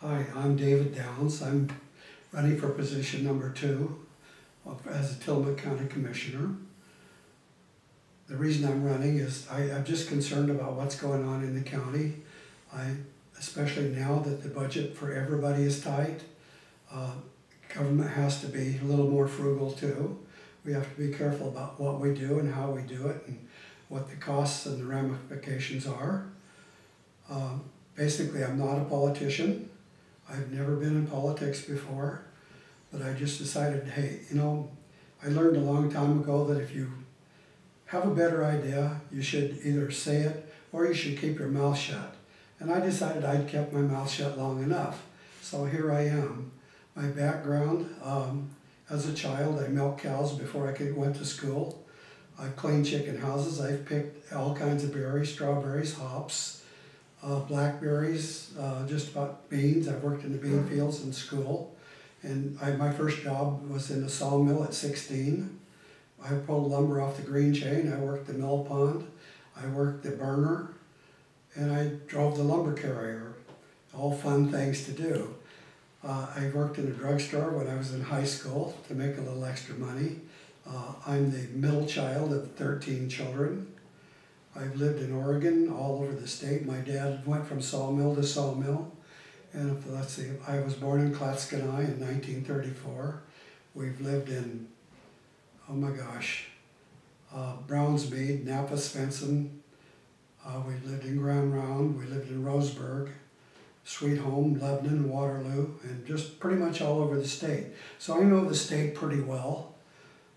Hi, I'm David Downs. I'm running for position number 2 as a Tillamook County Commissioner. The reason I'm running is I'm just concerned about what's going on in the county. Especially now that the budget for everybody is tight, government has to be a little more frugal too. We have to be careful about what we do and how we do it and what the costs and the ramifications are. Basically, I'm not a politician. I've never been in politics before, but I just decided, hey, I learned a long time ago that if you have a better idea, you should either say it or you should keep your mouth shut. And I decided I'd kept my mouth shut long enough. So here I am. My background, as a child, I milked cows before I went to school. I've cleaned chicken houses. I've picked all kinds of berries, strawberries, hops, blackberries, just about beans. I've worked in the bean fields in school. And my first job was in a sawmill at 16. I pulled lumber off the green chain. I worked the mill pond. I worked the burner. And I drove the lumber carrier. All fun things to do. I worked in a drugstore when I was in high school to make a little extra money. I'm the middle child of 13 children. I've lived in Oregon, all over the state. My dad went from sawmill to sawmill. And let's see, I was born in Clatskanie in 1934. We've lived in, oh my gosh, Brownsmead, Napa, Svensson. We've lived in Grand Round. We lived in Roseburg, Sweet Home, Lebanon, Waterloo, and just pretty much all over the state. So I know the state pretty well.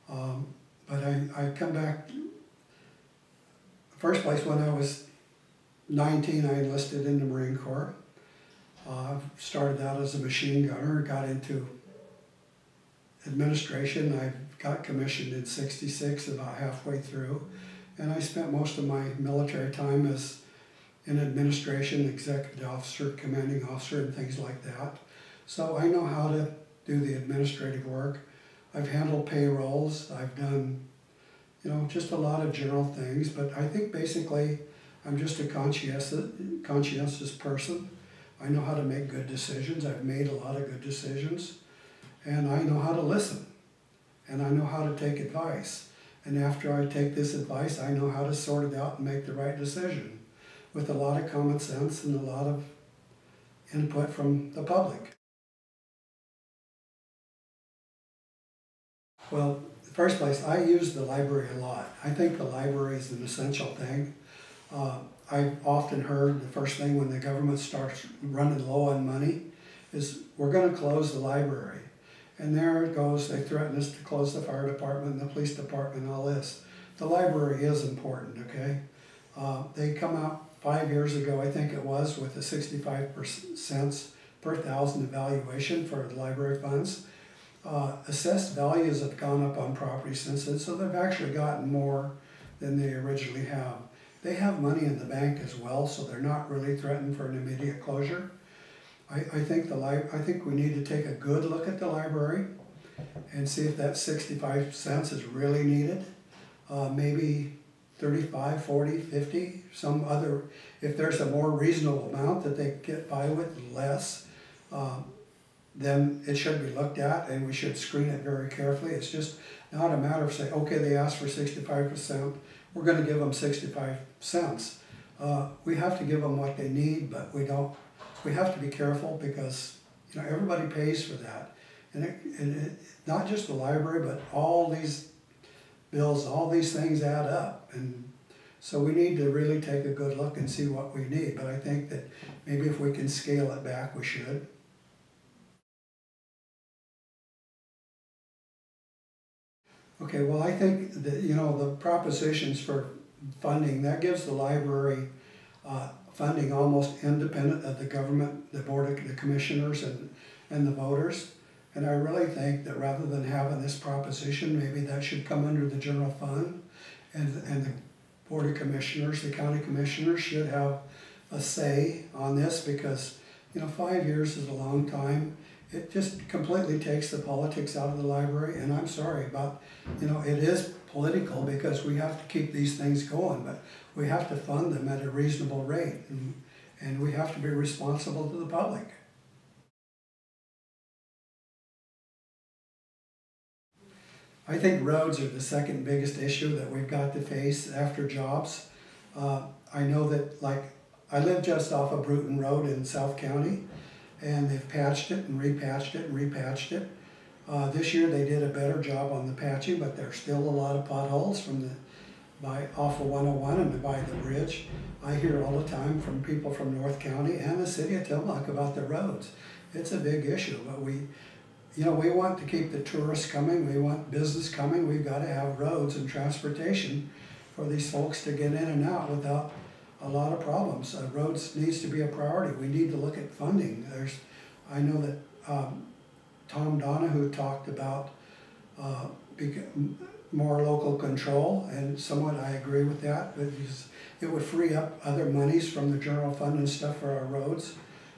But I come back. First place, when I was 19, I enlisted in the Marine Corps. Started out as a machine gunner, got into administration. I got commissioned in '66, about halfway through, and I spent most of my military time as in administration, executive officer, commanding officer, and things like that. So I know how to do the administrative work. I've handled payrolls. I've done just a lot of general things, but I think basically I'm just a conscientious person. I know how to make good decisions. I've made a lot of good decisions, and I know how to listen, and I know how to take advice. And after I take this advice, I know how to sort it out and make the right decision with a lot of common sense and a lot of input from the public. Well, first place, I use the library a lot. I think the library is an essential thing. I've often heard the first thing when the government starts running low on money is, we're going to close the library. And there it goes, they threaten us to close the fire department, the police department, and all this. The library is important, okay? They come out 5 years ago, I think it was, with a 65 cents per thousand evaluation for the library funds. Assessed values have gone up on property since then, so they've actually gotten more than they originally have. They have money in the bank as well, so they're not really threatened for an immediate closure. I think we need to take a good look at the library and see if that 65 cents is really needed. Maybe 35, 40, 50, some other, if there's a more reasonable amount that they get by with less, then it should be looked at, and we should screen it very carefully. It's just not a matter of saying, okay, they asked for 65%, we're going to give them 65 cents. We have to give them what they need, but we have to be careful because everybody pays for that. And not just the library, but all these bills, all these things add up. And so we need to really take a good look and see what we need. But I think that maybe if we can scale it back, we should. Okay, well, I think that, the propositions for funding, that gives the library funding almost independent of the government, the board of the commissioners and the voters. And I really think that rather than having this proposition, maybe that should come under the general fund, and the board of commissioners, the county commissioners, should have a say on this, because 5 years is a long time. It just completely takes the politics out of the library, and I'm sorry about, it is political because we have to keep these things going, but we have to fund them at a reasonable rate, and we have to be responsible to the public. I think roads are the second biggest issue that we've got to face after jobs. I know that, like, I live just off of Bruton Road in South County, and they've patched it and repatched it and repatched it. This year they did a better job on the patching, but there's still a lot of potholes from off of 101 and by the bridge. I hear all the time from people from North County and the city of Tillamook about the roads. It's a big issue, but we want to keep the tourists coming, we want business coming, we've got to have roads and transportation for these folks to get in and out without a lot of problems. Roads needs to be a priority. We need to look at funding. I know that Tom Donahue talked about more local control, and somewhat I agree with that, but it would free up other monies from the general fund and stuff for our roads.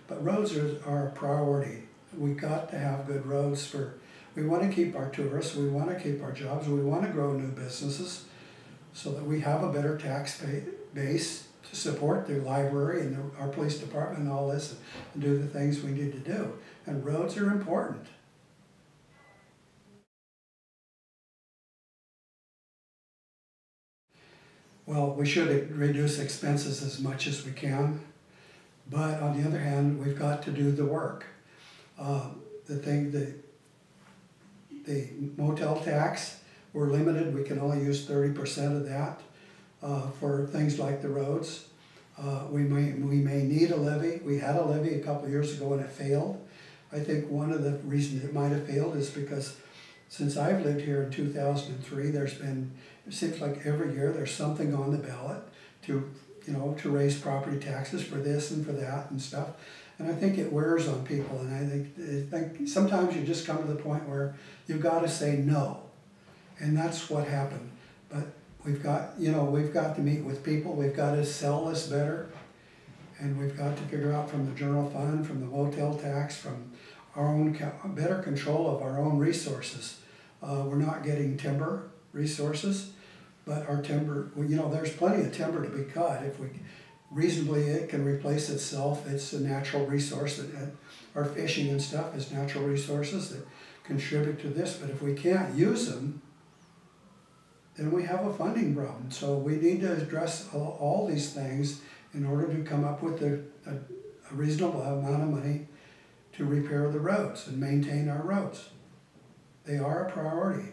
But roads are a priority. We got to have good roads we want to keep our tourists, we want to keep our jobs, we want to grow new businesses so that we have a better tax base to support the library and our police department and all this, and do the things we need to do. And roads are important. Well, we should reduce expenses as much as we can, but on the other hand, we've got to do the work. The motel tax, we're limited. We can only use 30% of that for things like the roads. We may need a levy. We had a levy a couple of years ago and it failed. I think one of the reasons it might have failed is because since I've lived here in 2003, it seems like every year there's something on the ballot to raise property taxes for this and for that and stuff. And I think it wears on people, and I think sometimes you just come to the point where you've got to say no. And that's what happened. But we've got to meet with people, we've got to sell this better, and we've got to figure out from the general fund, from the motel tax, from our own better control of our own resources. We're not getting timber resources, but our timber, there's plenty of timber to be cut. If we reasonably, it can replace itself. It's a natural resource our fishing and stuff is natural resources that contribute to this. But if we can't use them, then we have a funding problem. So we need to address all these things in order to come up with a reasonable amount of money to repair the roads and maintain our roads. They are a priority.